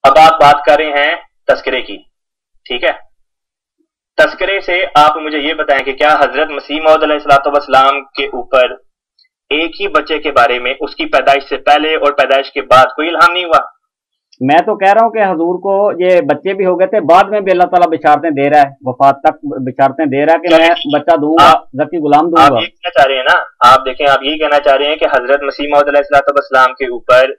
اب آپ بات کر رہے ہیں تذکرے کی، ٹھیک ہے؟ تذکرے سے آپ مجھے یہ بتائیں کہ کیا حضرت مسیح موعود علیہ الصلوۃ والسلام کے اوپر ایک ہی بچے کے بارے میں اس کی پیدائش سے پہلے اور پیدائش کے بعد کوئی الہام نہیں ہوا؟ میں تو کہہ رہا ہوں کہ حضور کو یہ بچے بھی ہو گئے تھے، بعد میں بھی اللہ تعالیٰ بشارتیں دے رہا ہے، وفات تک بشارتیں دے رہا ہے کہ میں بچہ دوں گا، ذکی غلام دوں آپ گا۔ یہ کہنا چاہ رہے ہیں نا، آپ دیکھیں، آپ یہی کہنا چاہ رہے ہیں کہ حضرت مسیح موعود علیہ الصلوۃ والسلام کے اوپر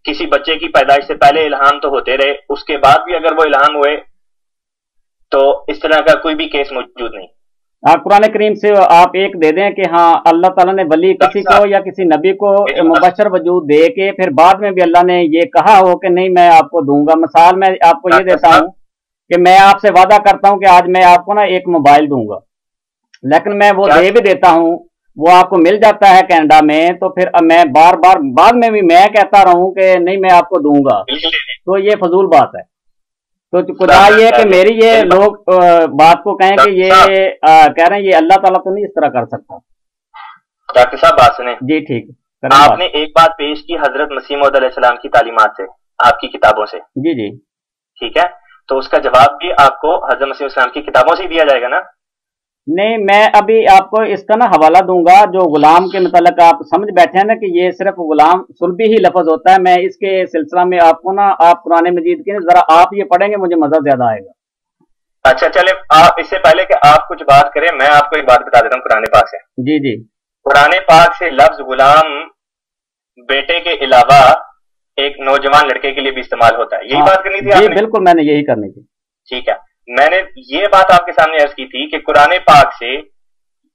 کسی بچے کی پیدائش سے پہلے الہام تو ہوتے رہے، اس کے بعد بھی اگر وہ الہام ہوئے تو اس طرح کا کوئی بھی کیس موجود نہیں؟ آپ قرآن کریم سے آپ ایک دے دیں کہ ہاں اللہ تعالیٰ نے ولی کسی کو یا کسی نبی کو مبشر وجود دے کے پھر بعد میں بھی اللہ نے یہ کہا ہو کہ نہیں میں آپ کو دوں گا۔ مثال میں آپ کو یہ دیتا ہوں کہ میں آپ سے وعدہ کرتا ہوں کہ آج میں آپ کو نا ایک موبائل دوں گا، لیکن میں وہ دے بھی دیتا ہوں، وہ آپ کو مل جاتا ہے کینیڈا میں، تو پھر میں بار بار بعد میں بھی میں کہتا رہوں کہ نہیں میں آپ کو دوں گا، تو یہ فضول بات ہے۔ تو خدا یہ کہ میری یہ لوگ بات کو کہیں کہ یہ کہہ رہے ہیں یہ اللہ تعالیٰ تو نہیں اس طرح کر سکتا۔ ڈاکٹر صاحب بات سنیں جی ٹھیک، آپ نے ایک بات پیش کی حضرت مسیح موعود علیہ السلام کی تعلیمات سے، آپ کی کتابوں سے، جی جی ٹھیک ہے، تو اس کا جواب بھی آپ کو حضرت مسیح السلام کی کتابوں سے ہی دیا جائے گا نا؟ نہیں، میں ابھی آپ کو اس کا نا حوالہ دوں گا، جو غلام کے متعلق آپ سمجھ بیٹھے ہیں نا کہ یہ صرف غلام سلبی ہی لفظ ہوتا ہے، میں اس کے سلسلہ میں آپ کو نا آپ قرآن مجید کے ذرا آپ یہ پڑھیں گے مجھے مزہ زیادہ آئے گا۔ اچھا چلے، آپ اس سے پہلے کہ آپ کچھ بات کریں میں آپ کو ایک بات بتا دیتا ہوں قرآن پاک سے۔ جی جی، قرآن پاک سے لفظ غلام بیٹے کے علاوہ ایک نوجوان لڑکے کے لیے بھی استعمال ہوتا ہے، یہی بات کرنی تھی آپ جی نے؟ بالکل، میں نے یہی کرنی تھی۔ ٹھیک ہے، میں نے یہ بات آپ کے سامنے عرض کی تھی کہ قرآن پاک سے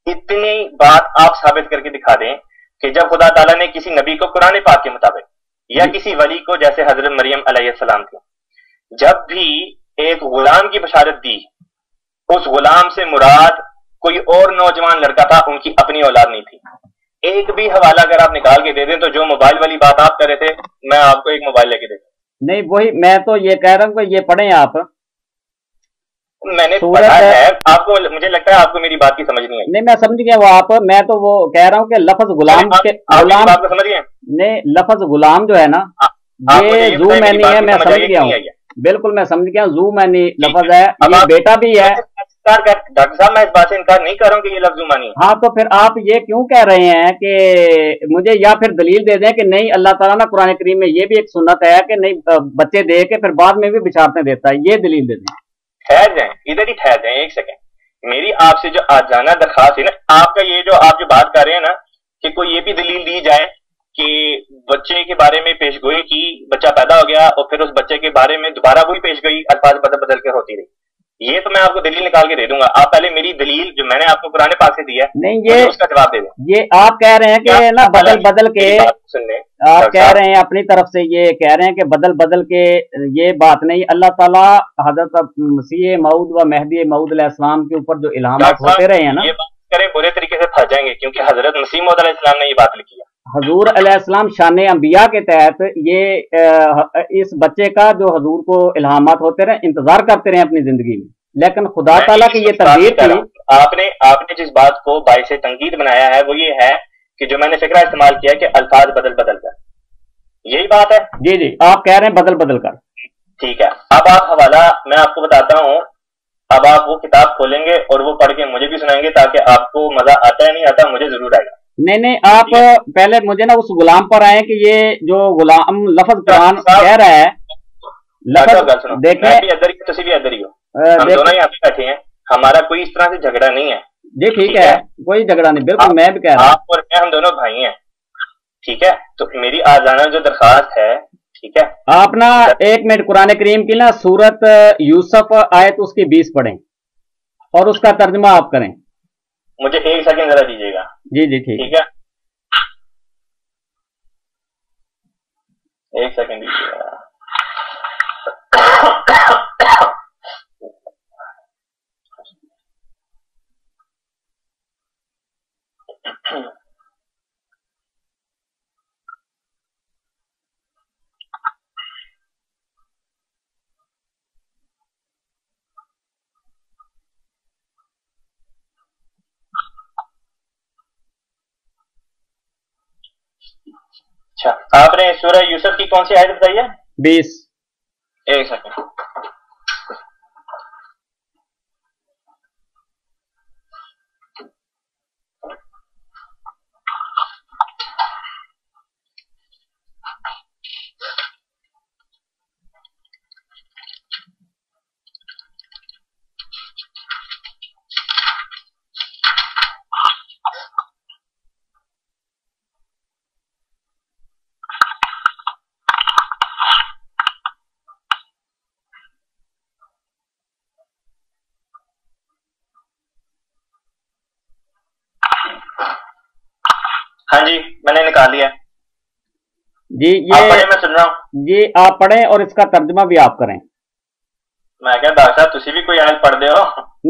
اتنی بات آپ ثابت کر کے دکھا دیں کہ جب خدا تعالیٰ نے کسی نبی کو قرآن پاک کے مطابق یا کسی ولی کو جیسے حضرت مریم علیہ السلام تھی، جب بھی ایک غلام کی بشارت دی، اس غلام سے مراد کوئی اور نوجوان لڑکا تھا، ان کی اپنی اولاد نہیں تھی۔ ایک بھی حوالہ اگر آپ نکال کے دے دیں تو جو موبائل والی بات آپ کر رہے تھے میں آپ کو ایک موبائل لے کے دے دوں۔ نہیں وہی میں تو یہ کہہ رہا ہوں کہ یہ پڑھیں آپ، میں نے پڑھا ہے، آپ کو مجھے لگتا ہے آپ کو میری بات کی سمجھ نہیں آئی۔ نہیں میں سمجھ گیا وہ آپ، میں تو وہ کہہ رہا ہوں کہ لفظ غلام کے غلام آپ کو سمجھ گئے؟ نہیں، لفظ غلام جو ہے نا یہ زو مینی ہے، میں سمجھ گیا ہوں، بالکل میں سمجھ گیا ہوں، زو مینی لفظ ہے، یہ بیٹا بھی ہے۔ ڈاکٹر صاحب میں اس بات سے انکار نہیں کر رہا ہوں کہ یہ لفظ زو مانی ہے۔ ہاں تو پھر آپ یہ کیوں کہہ رہے ہیں کہ مجھے یا پھر دلیل دے دیں کہ نہیں اللہ تعالیٰ نا قرآن کریم میں یہ بھی ایک سنت ہے کہ نہیں بچے دے کے پھر بعد میں بھی بشارتیں دیتا ہے، یہ دلیل دے دیں۔ ٹھہر جائیں، ادھر ہی ٹھہر جائیں ایک سیکنڈ۔ میری آپ سے جو آج جانا درخواست ہے نا، آپ کا یہ جو آپ جو بات کر رہے ہیں نا کہ کوئی یہ بھی دلیل دی جائے کہ بچے کے بارے میں پیش گوئی کی، بچہ پیدا ہو گیا اور پھر اس بچے کے بارے میں دوبارہ وہی پیش گوئی الفاظ بدل بدل کے ہوتی رہی، یہ تو میں آپ کو دلیل نکال کے دے دوں گا۔ آپ پہلے میری دلیل جو میں نے آپ کو قرآن پاک سے دی ہے نہیں، یہ اس کا جواب دے دیں۔ یہ آپ کہہ رہے ہیں کہ نا بدل بدل کے، آپ کہہ رہے ہیں اپنی طرف سے یہ کہہ رہے ہیں کہ بدل بدل کے، یہ بات نہیں۔ اللہ تعالیٰ حضرت مسیح موعود و مہدی موعود علیہ السلام کے اوپر جو الہامات ہوتے رہے ہیں نا، یہ بات کریں برے طریقے سے پھنس جائیں گے کیونکہ حضرت مسیح موعود علیہ السلام نے یہ بات لکھی ہے۔ حضور علیہ السلام شان انبیاء کے تحت یہ اس بچے کا جو حضور کو الہامات ہوتے رہے انتظار کرتے رہے اپنی زندگی میں، لیکن خدا تعالیٰ کی یہ تقدیر تھی۔ آپ نے جس بات کو باعث تنقید بنایا ہے وہ یہ ہے کہ جو میں نے فکرہ استعمال کیا کہ الفاظ بدل بدل کر، یہی بات ہے؟ جی جی، آپ کہہ رہے ہیں بدل بدل کر، ٹھیک ہے۔ اب آپ حوالہ میں آپ کو بتاتا ہوں، اب آپ وہ کتاب کھولیں گے اور وہ پڑھ کے مجھے بھی سنائیں گے تاکہ آپ کو مزہ آتا ہے نہیں آتا، مجھے ضرور آئے گا۔ نہیں نہیں، آپ پہلے مجھے نا اس غلام پر آئے کہ یہ جو غلام لفظ قرآن کہہ رہا ہے، لفظ دیکھیں ہم دونوں یہاں پہ بیٹھے ہیں، ہمارا کوئی اس طرح سے جھگڑا نہیں ہے۔ جی ٹھیک ہے، کوئی جھگڑا نہیں، بالکل میں بھی کہہ رہا ہوں، آپ اور میں ہم دونوں بھائی ہیں، ٹھیک ہے۔ تو میری آزانہ جو درخواست ہے، ٹھیک ہے، آپ نا ایک منٹ قرآن کریم کی نا سورت یوسف آیت اس کی 20 پڑھیں اور اس کا ترجمہ آپ کریں۔ مجھے ایک سیکنڈ ذرا دیجیے گا۔ جی جی ٹھیک ہے، ایک سیکنڈ دیجیے گا۔ اچھا، آپ نے سورہ یوسف کی کون سی آیت بتائی ہے؟ 20۔ ایک سیکنڈ. ہاں جی میں نے نکال لیا. جی آپ پڑھیں میں سن رہا ہوں. جی آپ پڑھیں اور اس کا ترجمہ بھی آپ کریں. میں کیا ڈاکٹر صاحب تسی بھی کوئی آیت پڑھ دے ہو.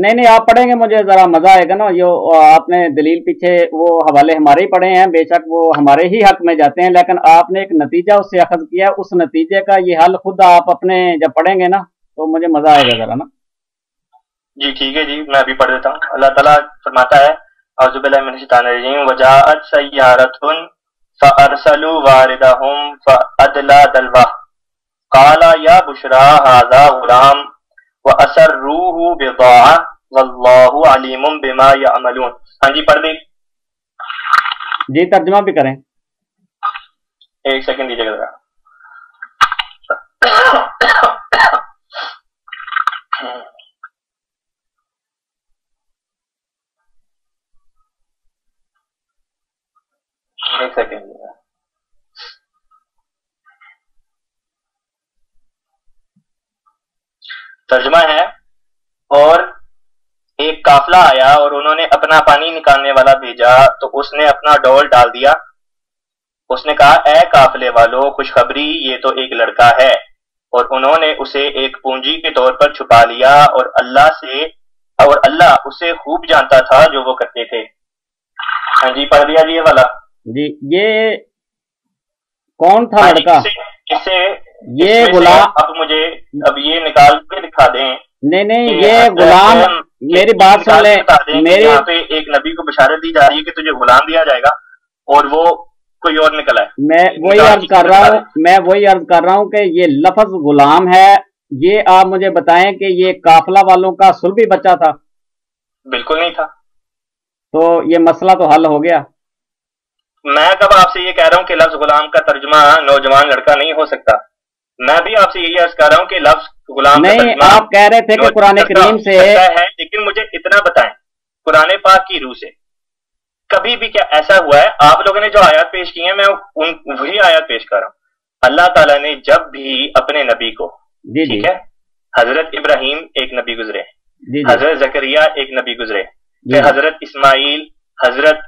نہیں آپ پڑھیں گے مجھے ذرا مزہ آئے گا نا. جو آپ نے دلیل پیچھے وہ حوالے ہمارے ہی پڑھے ہیں، بے شک وہ ہمارے ہی حق میں جاتے ہیں، لیکن آپ نے ایک نتیجہ اس سے اخذ کیا ہے، اس نتیجے کا یہ حل خود آپ اپنے جب پڑھیں گے نا تو مجھے مزہ آئے گا ذرا نا. جی ٹھیک ہے جی میں ابھی پڑھ دیتا ہوں. اللہ تعالیٰ فرماتا ہے اعوذ باللہ من الشیطان الرجیم وجاءت سیارۃ فارسلوا واردہم فادلی دلوہ قال یا بشرا ھذا غلام واسروہ بضاعہ واللہ علیم بما یعملون. ہاں جی پڑھ دی. جی ترجمہ بھی کریں. ایک سیکنڈ دیجیے گا. ایک سیکنڈ. ترجمہ ہے اور ایک قافلہ آیا اور انہوں نے اپنا پانی نکالنے والا بھیجا تو اس نے اپنا ڈول ڈال دیا. اس نے کہا اے قافلے والو خوشخبری یہ تو ایک لڑکا ہے، اور انہوں نے اسے ایک پونجی کے طور پر چھپا لیا اور اللہ اسے خوب جانتا تھا جو وہ کرتے تھے. ہاں جی پڑھ دیا جی یہ والا. جی یہ کون تھا لڑکا؟ یہ غلام. اب مجھے اب یہ نکال کے دکھا دیں. نہیں یہ غلام میری بات سن لیں. میرے یہاں پہ ایک نبی کو بشارت دی جا رہی ہے کہ تجھے غلام دیا جائے گا اور وہ کوئی اور نکلا ہے. میں وہی عرض کر رہا ہوں کہ یہ لفظ غلام ہے. یہ آپ مجھے بتائیں کہ یہ قافلہ والوں کا صلبی بچہ تھا؟ بالکل نہیں تھا. تو یہ مسئلہ تو حل ہو گیا. میں کب آپ سے یہ کہہ رہا ہوں کہ لفظ غلام کا ترجمہ نوجوان لڑکا نہیں ہو سکتا. میں بھی آپ سے یہی عرض کر رہا ہوں کہ لفظ غلام نہیں آپ کہہ رہے تھے کہ قرآن کریم سے ہے، لیکن مجھے اتنا بتائیں قرآن پاک کی روح سے کبھی بھی کیا ایسا ہوا ہے؟ آپ لوگوں نے جو آیات پیش کی ہیں میں وہی آیات پیش کر رہا ہوں. اللہ تعالیٰ نے جب بھی اپنے نبی کو ٹھیک ہے، حضرت ابراہیم ایک نبی گزرے، حضرت زکریا ایک نبی گزرے، پھر حضرت اسماعیل، حضرت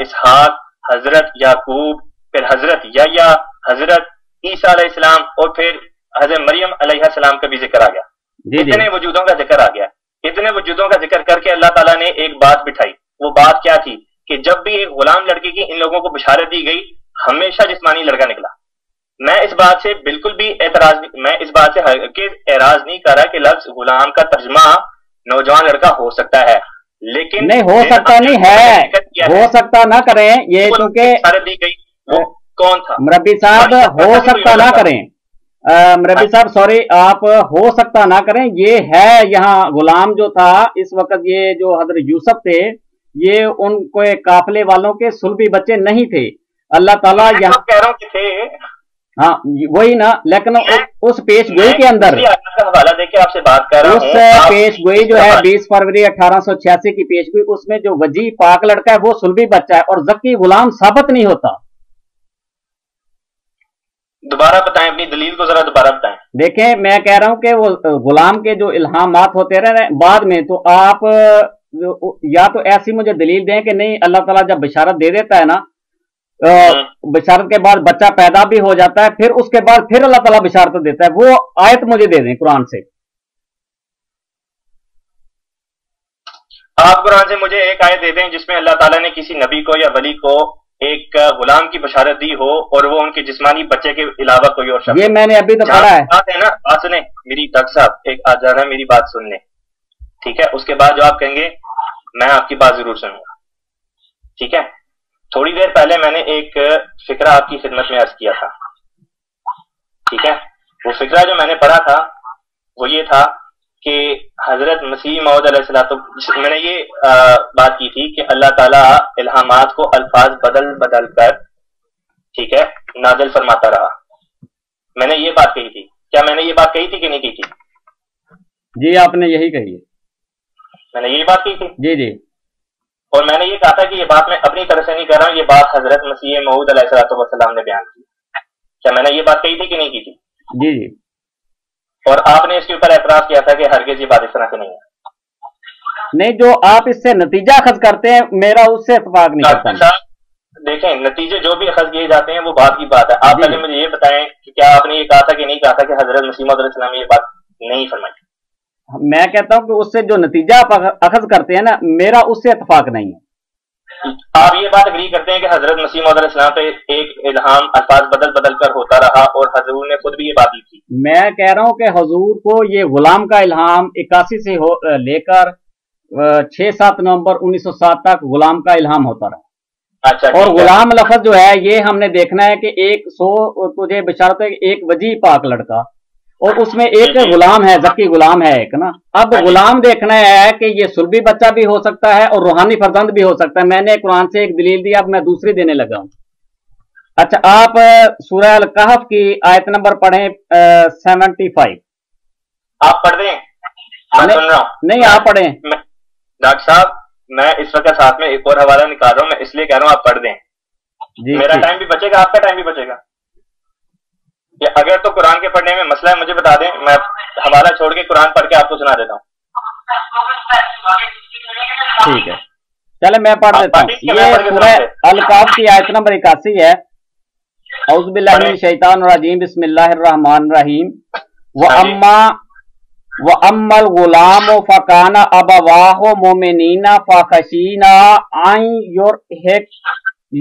اسحاق، حضرت یعقوب، پھر حضرت یحییٰ، حضرت عیسیٰ علیہ السلام، اور پھر حضرت مریم علیہ السلام کا بھی ذکر آ گیا. اتنے وجودوں کا ذکر آ گیا. اتنے وجودوں کا ذکر کر کے اللہ تعالیٰ نے ایک بات بٹھائی. وہ بات کیا تھی کہ جب بھی ایک غلام لڑکے کی ان لوگوں کو بشارت دی گئی ہمیشہ جسمانی لڑکا نکلا. میں اس بات سے بالکل بھی اعراض نہیں کر رہا کہ لفظ غلام کا ترجمہ نوجوان لڑکا ہو سکتا ہے، لیکن نہیں ہو سکتا نہیں ہے، ہو سکتا نہ کریں یہ کیونکہ بشارت دی گئی وہ کون تھا؟ مربی صاحب ہو سکتا نہ کریں. مربی صاحب سوری آپ ہو سکتا نہ کریں. یہ ہے یہاں غلام جو تھا اس وقت یہ جو حضرت یوسف تھے یہ ان کو قافلے والوں کے صلبی بچے نہیں تھے. اللہ تعالیٰ یہاں کہہ رہا ہوں کہ تھے ہاں وہی نا، لیکن اس پیش گوئی کے اندر حوالہ دے کے آپ سے بات کر رہا ہوں. اس پیش گوئی جو ہے 20 فروری 1886 کی پیش گوئی، اس میں جو وجی پاک لڑکا ہے وہ صلبی بچہ ہے اور زکی غلام ثابت نہیں ہوتا. دوبارہ بتائیں اپنی دلیل کو ذرا دوبارہ بتائیں. دیکھیں میں کہہ رہا ہوں کہ وہ غلام کے جو الہامات ہوتے رہے بعد میں، تو آپ یا تو ایسی مجھے دلیل دیں کہ نہیں اللہ تعالیٰ جب بشارت دے دیتا ہے نا، بشارت کے بعد بچہ پیدا بھی ہو جاتا ہے، پھر اس کے بعد پھر اللہ تعالیٰ بشارت دیتا ہے. وہ آیت مجھے دے دیں قرآن سے. آپ قرآن سے مجھے ایک آیت دے دیں جس میں اللہ تعالیٰ نے کسی نبی کو یا ولی کو ایک غلام کی بشارت دی ہو اور وہ ان کے جسمانی بچے کے علاوہ کوئی اور شخص. یہ میں نے ابھی تو پڑھا ہے. بات ہے نا، بات سنیں میری ڈاکٹر صاحب، ایک آ جانا میری بات سن لیں ٹھیک ہے. اس کے بعد جو آپ کہیں گے میں آپ کی بات ضرور سنوں گا ٹھیک ہے. تھوڑی دیر پہلے میں نے ایک فکرہ آپ کی خدمت میں عرض کیا تھا ٹھیک ہے. वो फिक्रा जो मैंने पढ़ा था वो ये था कि हजरत मसीह मौद अलैहिस्सलाम, मैंने ये बात की थी कि अल्लाह ताला इल्हामात को अल्फाज बदल बदल कर, ठीक है, नाजिल फरमाता रहा। मैंने ये बात कही थी, क्या मैंने ये बात कही थी कि नहीं की थी? जी आपने यही कही है। मैंने यही बात की थी। जी जी। और मैंने ये कहा था कि ये बात मैं अपनी तरफ से नहीं कर रहा हूँ, ये बात हजरत मसीह मऊद अलैहिस्सलाम ने बयान की। क्या मैंने ये बात कही थी कि नहीं की थी? जी जी। और आपने इसके ऊपर एतराज किया था कि हरगिज़ ये बात इस तरह से नहीं है। नहीं, जो आप इससे नतीजा अखज़ करते हैं मेरा उससे इत्तेफाक नहीं करता। देखें, नतीजे जो भी अखज़ किए जाते हैं वो बात की बात है। आप पहले मुझे ये बताएं कि क्या आपने ये कहा था कि नहीं कहा था कि हजरत मसीह मऊद अलैहिस्सलाम ने ये बात नहीं फरमाई? मैं कहता हूं कि उससे जो नतीजा आप अखज़ करते हैं ना, मेरा उससे इत्तेफाक नहीं है। आप ये बात अग्री करते हैं कि हजरत मसीह मौद अलैहिस्सलाम पे एक इल्हाम अल्फाज बदल बदल कर होता रहा और हजूर ने खुद भी ये बात लिखी? मैं कह रहा हूं कि हजूर को ये गुलाम का इल्हाम 81 से लेकर 6-7 नवंबर 1907 तक गुलाम का इल्हाम होता रहा। अच्छा, और गुलाम लफ्ज जो है ये हमने देखना है कि 100 तुझे बिशारत है, एक वजी पाक लड़का, और उसमें एक गुलाम है, जक्की गुलाम है एक ना। अब गुलाम देखना है कि ये सुलभी बच्चा भी हो सकता है और रूहानी फर्जंद भी हो सकता है। मैंने कुरान से एक दलील दी, अब मैं दूसरी देने लगा हूं। अच्छा, आप सूरह अल कहफ की आयत नंबर पढ़ें 75। आप पढ़ दें, मैं सुन रहा हूं। नहीं, आप पढ़ें। डॉक्टर साहब, मैं इस वक्त साथ में एक और हवाला निकाल रहा हूं, मैं इसलिए कह रहा हूं आप पढ़ दें। मेरा टाइम भी बचेगा, आपका टाइम भी बचेगा। अगर तो कुरान के पढ़ने में मसला है मुझे बता दें, मैं हवाला छोड़ के कुरान पढ़ के आपको सुना देता हूँ। ठीक है, चले मैं पढ़ देता हूँ। ये सूरह अल कहफ की आयत नंबर 81 है। औज़ु बिल्लाहि मिनश शैतानिर रजीम, बिस्मिल्लाहिर रहमानिर रहीम। व अम्मल गुलाम फकाना अबवाहु मुमिनीना फखशीना अन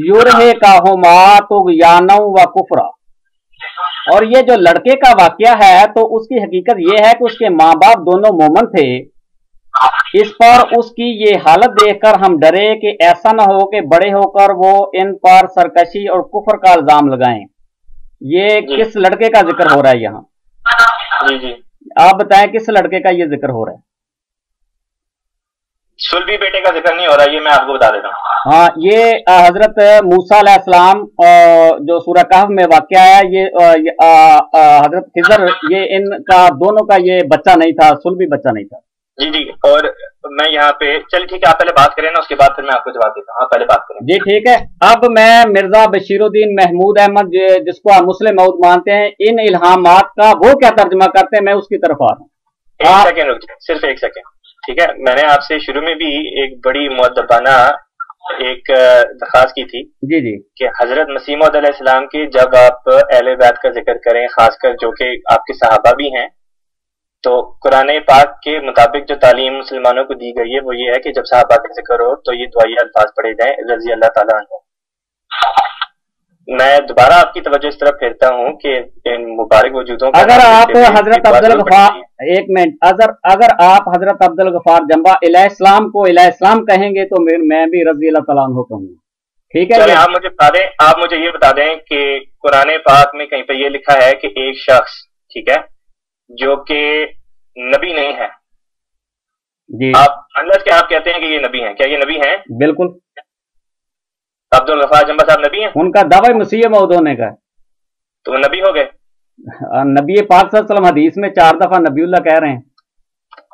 युरहिकाहुमा तुगयाना व कुफ्रा। और ये जो लड़के का वाकया है तो उसकी हकीकत ये है कि उसके माँ बाप दोनों मोमन थे। इस पर उसकी ये हालत देखकर हम डरे कि ऐसा न हो कि बड़े होकर वो इन पर सरकशी और कुफर का इल्जाम लगाएं। ये किस लड़के का जिक्र हो रहा है यहाँ? जी जी, आप बताएं किस लड़के का ये जिक्र हो रहा है? सुलभी बेटे का जिक्र नहीं हो रहा, ये मैं आपको बता देता हूँ। हाँ, ये हजरत मूसा अलैहिस्सलाम जो सूरह कहफ में वाक़या है, ये हजरत खिज़र, ये इनका दोनों का ये बच्चा नहीं था, सुलभी बच्चा नहीं था। जी जी, और मैं यहाँ पे, चल ठीक है, आप पहले बात करें ना, उसके बाद फिर मैं आपको जवाब देता हूँ। पहले बात करें। जी ठीक है। अब मैं मिर्जा बशीरुद्दीन महमूद अहमद, जिसको आप मुस्लिम मऊद मानते हैं, इन इल्हामात का वो क्या तर्जुमा करते हैं, मैं उसकी तरफ आ रहा हूँ। एक सेकेंड रुक जाए, सिर्फ एक सेकेंड, ठीक है। मैंने आपसे शुरू में भी एक बड़ी मुअद्दबाना एक दरखास्त की थी जी जी कि हजरत मसीह मौद अलैहिस्सलाम की जब आप अहले बैत का जिक्र करें, खासकर जो कि आपके सहाबा भी हैं, तो कुरान पाक के मुताबिक जो तालीम मुसलमानों को दी गई है वो ये है कि जब सहाबा का जिक्र हो तो ये दुआई अल्फाज पढ़े जाएं, रजी अल्लाह ताला अन्हु। मैं दोबारा आपकी तवज्जो इस तरफ फेरता हूँ कि इन मुबारक वजूदों का, अगर आप हजरत अब्दुल गफ्फार, एक मिनट, अगर आप हजरत अब्दुल गफ्फार जंबा अलैहिस्सलाम को अलैहिस्सलाम कहेंगे तो मैं भी रजी अल्लाह ताला अन्हु कहूंगा। ठीक है, आप मुझे बता दें, आप मुझे ये बता दें कि कुरान पाक में कहीं पे ये लिखा है कि एक शख्स, ठीक है, जो कि नबी नहीं है जी, आप अंदर के आप कहते हैं कि ये नबी हैं, क्या ये नबी हैं? बिल्कुल। अब्दुल गफ्फार जंबा साहब नबी हैं? उनका दावा मसीह मौद होने का, तो वो नबी हो गए? नबी पाक सल्लल्लाहु अलैहि वसल्लम हदीस में 4 दफा नबीउल्लाह कह रहे हैं।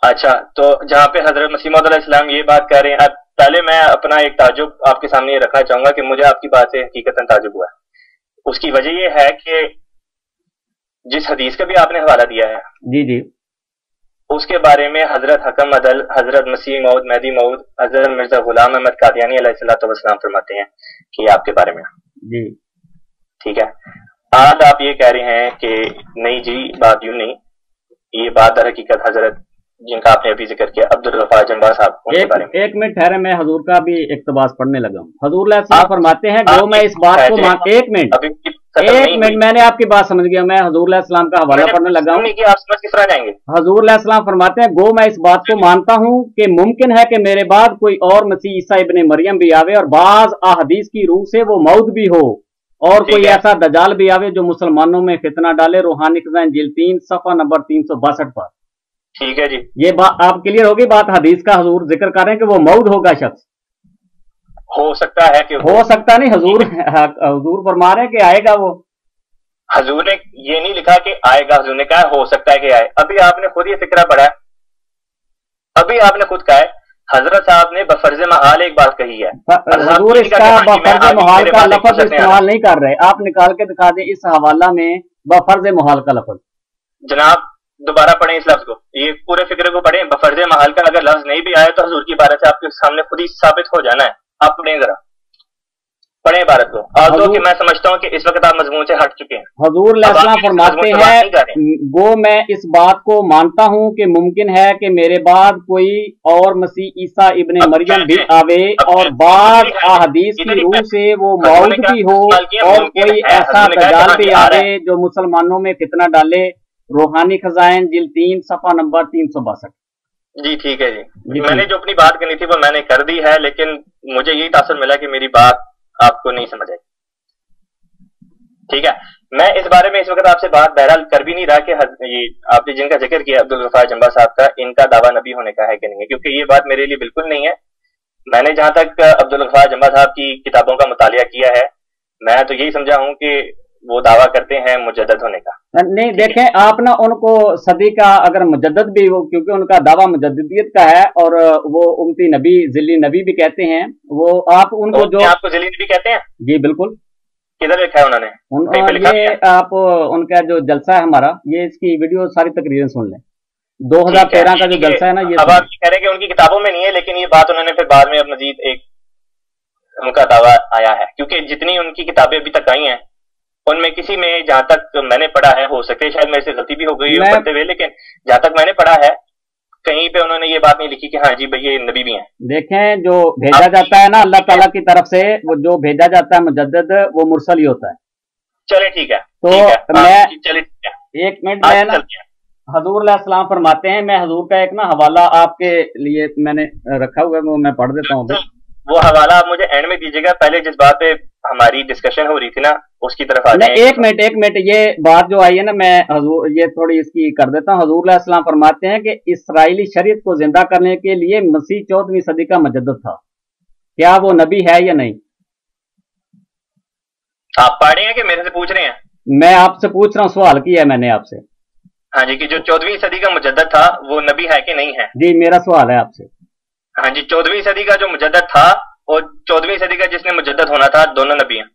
अच्छा, तो जहाँ पे हजरत मसीह मौद अलैहिस्सलाम ये बात कह रहे हैं, पहले मैं अपना एक ताजुब आपके सामने ये रखना चाहूंगा कि मुझे आपकी बात से हकीकतन ताजुब हुआ है। उसकी वजह ये है कि जिस हदीस का भी आपने हवाला दिया है, जी जी, उसके बारे में हजरत हकम अदल, हजरत मसीह मऊद, मेहदी मऊद, हजरत मिर्जा गुलाम अहमद कादियानी अलैहिस्सलाम फरमाते हैं कि आपके बारे में जी, ठीक है। आज आप ये कह रहे हैं कि नहीं जी, बात यूं नहीं, ये बात दर हकीकत हजरत जिनका आपने अभी जिक्र किया अब्दुल गफ्फार जंबा साहब, उनके बारे में। एक मिनट ठहरे, मैं हजूर का भी इक्तबास पढ़ने लगा हूँ। हजूर फरमाते हैं, जो मैं इस बात को एक मिनट, मैंने आपकी बात समझ गया, मैं हजूर अलैहिस्सलाम का हवाला पढ़ने लगा हूँ। आप समझ किस तरह जाएंगे? हजूर अलैहिस्सलाम फरमाते हैं, गो मैं इस बात को मानता हूँ कि मुमकिन है कि मेरे बाद कोई और मसीह ईसा इब्ने मरियम भी आवे और बाज अहदीस की रूह से वो मौद भी हो, और कोई ऐसा दजाल भी आवे जो मुसलमानों में फितना डाले, रूहानी खजाइन जिल्द 3 सफा नंबर 362 पर। ठीक है जी, ये बात आप क्लियर होगी। बात हदीस का हजूर जिक्र कर रहे हैं कि वो मौद होगा शख्स, हो सकता है कि हो सकता नहीं, हजूर फरमा रहे हैं कि आएगा वो। हजूर ने ये नहीं लिखा कि आएगा, हजूर ने कहा हो सकता है कि आए। अभी आपने खुद ये फिक्रा पढ़ा है, अभी आपने खुद कहा है, हजरत साहब ने बफर्ज महाल एक बात कही है। हजूर इसका बफर्ज महाल का लफ्ज इस्तेमाल नहीं कर रहे, आप निकाल के दिखा दें इस हवाला में बफर्ज महाल का लफ्ज। जनाब दोबारा पढ़ें इस लफ्ज को, ये पूरे फिक्रे को पढ़ें। बफर्ज महल का अगर लफ्ज नहीं भी आया तो हजूर की इबारत से आपके सामने खुद ही साबित हो जाना है। आप पढ़ें, जरा पढ़ें इबारत को। और तो कि मैं समझता हूँ कि इस वक्त आप मजमून से हट चुके हैं। हजूर फरमाते हैं, गो मैं इस बात को मानता हूँ कि मुमकिन है कि मेरे बाद कोई और मसीह ईसा इब्ने मरियम भी आवे और बाद अहदीस की रूह से वो मौत भी हो, और कोई ऐसा दजाल भी आवे जो मुसलमानों में फितना डाले। रूहानी खजाइन जिल्द 3 सफा नंबर 362। जी ठीक है जी, मैंने जो अपनी बात करनी थी वो मैंने कर दी है, लेकिन मुझे यही तासुर मिला कि मेरी बात आपको नहीं समझ आई। ठीक है, मैं इस बारे में इस वक्त आपसे बात बहरहाल कर भी नहीं रहा कि ये आपने जिनका जिक्र किया अब्दुल गफ्फार जंबा साहब का, इनका दावा नबी होने का है कि नहीं है, क्योंकि ये बात मेरे लिए बिल्कुल नहीं है। मैंने जहां तक अब्दुल गफ्फार जंबा साहब की किताबों का मुतालिया किया है, मैं तो यही समझा हूं कि वो दावा करते हैं मुजद्दद होने का। नहीं देखें आप ना, उनको सदी का अगर मुजद्दद भी हो, क्योंकि उनका दावा मुजद्दियत का है, और वो उम्मती नबी जिल्ली नबी भी कहते हैं, वो आप उनको तो जो आपको जिल्ली नबी कहते हैं? जी बिल्कुल। किधर लिखा है उन्होंने? ये आप उनका जो जलसा है हमारा, ये इसकी वीडियो सारी तकरीरें सुन लें। 2013 का जो जलसा है ना, ये अब आप कह रहे हैं कि उनकी किताबों में नहीं है, लेकिन ये बात उन्होंने फिर बाद में अब मजीद एक उनका दावा आया है, क्योंकि जितनी उनकी किताबें अभी तक आई हैं उनमें किसी में, जहां तक मैंने पढ़ा है, हो सके शायद मेरे से गलती भी हो गई है पढ़ते हुए, लेकिन जहां तक मैंने पढ़ा है कहीं पे उन्होंने ये बात नहीं लिखी कि हाँ जी भाई ये नबी भी हैं। देखें जो भेजा जाता है ना अल्लाह ताला की तरफ से, वो जो भेजा जाता है मुजद्दद, वो मुरसल ही होता है। चले ठीक है, तो मैं चले एक मिनट में ना, हजूर सलाम फरमाते हैं, मैं हजूर का एक ना हवाला आपके लिए मैंने रखा हुआ है, वो मैं पढ़ देता हूँ। वो हवाला आप मुझे एंड में दीजिएगा, पहले जिस बात पे हमारी डिस्कशन हो रही थी ना उसकी तरफ आ जाए। एक मिनट, ये बात जो आई है ना, मैं हजूर ये थोड़ी इसकी कर देता हूँ। हजूर सलाम फरमाते हैं कि इस्राइली शरीयत को जिंदा करने के लिए मसीह 14वीं सदी का मुजद्दद था। क्या वो नबी है या नहीं? आप पढ़ रहे हैं कि मेरे से पूछ रहे हैं? मैं आपसे पूछ रहा हूँ, सवाल किया है मैंने आपसे। हाँ जी, कि जो 14वीं सदी का मुजद्दद था वो नबी है कि नहीं है? जी मेरा सवाल है आपसे। हाँ जी, 14वीं सदी का जो मुजद्दद था और 14वीं सदी का जिसने मुजद्दद होना था, दोनों नबी हैं।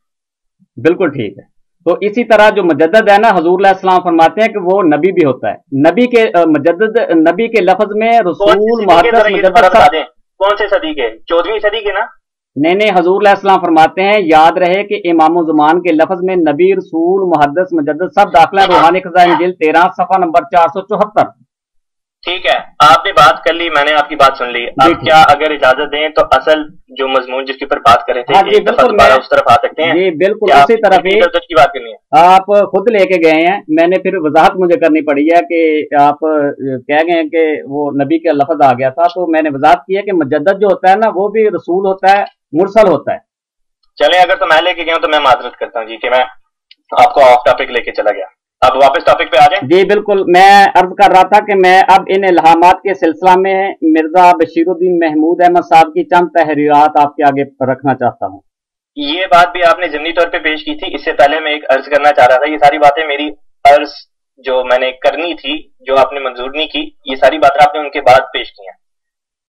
बिल्कुल ठीक है। तो इसी तरह जो मुजद्दद है ना, हजूर सलाम फरमाते हैं कि वो नबी भी होता है। नबी के मुजद्दद, नबी के लफ्ज में रसूल मुहद्दस मुजद्दद कौन से सदी के? 14वीं सदी के ना? नहीं, हजूर सलाम फरमाते हैं, याद रहे कि इमाम ज़मान के लफ्ज में नबी, रसूल, मुहद्दस, मुजद्दद सब दाखिला। रूहानी खजाइन जिल्द 13 सफा नंबर 474। ठीक है, आपने बात कर ली, मैंने आपकी बात सुन ली। अब क्या अगर इजाजत दें तो असल जो मजमून जिसके ऊपर बात कर रहे थे, एक दफा दोबारा उस तरफ आ सकते हैं? जी बिल्कुल, उसी तरफ ही की बात करनी है। आप खुद लेके गए हैं, मैंने फिर वजाहत मुझे करनी पड़ी है कि आप कह गए कि वो नबी का लफ्ज आ गया था, तो मैंने वजाहत की है कि मुजद्दद जो होता है ना, वो भी रसूल होता है, मुरसल होता है। चले, अगर तो मैं लेके गया हूं तो मैं माजरत करता हूँ जी कि मैं आपको ऑफ टॉपिक लेके चला गया। अब वापस टॉपिक पे आ जाए। जी बिल्कुल, मैं अर्ज कर रहा था कि मैं अब इन इल्हामात के सिलसिला में मिर्जा बशीरुद्दीन महमूद अहमद साहब की चंद तहरीरात आपके आगे रखना चाहता हूँ। ये बात भी आपने ज़िमनी तौर पे पेश की थी, इससे पहले मैं एक अर्ज करना चाह रहा था। ये सारी बातें मेरी अर्ज जो मैंने करनी थी, जो आपने मंजूर नहीं की, ये सारी बातें आपने उनके बाद पेश की हैं।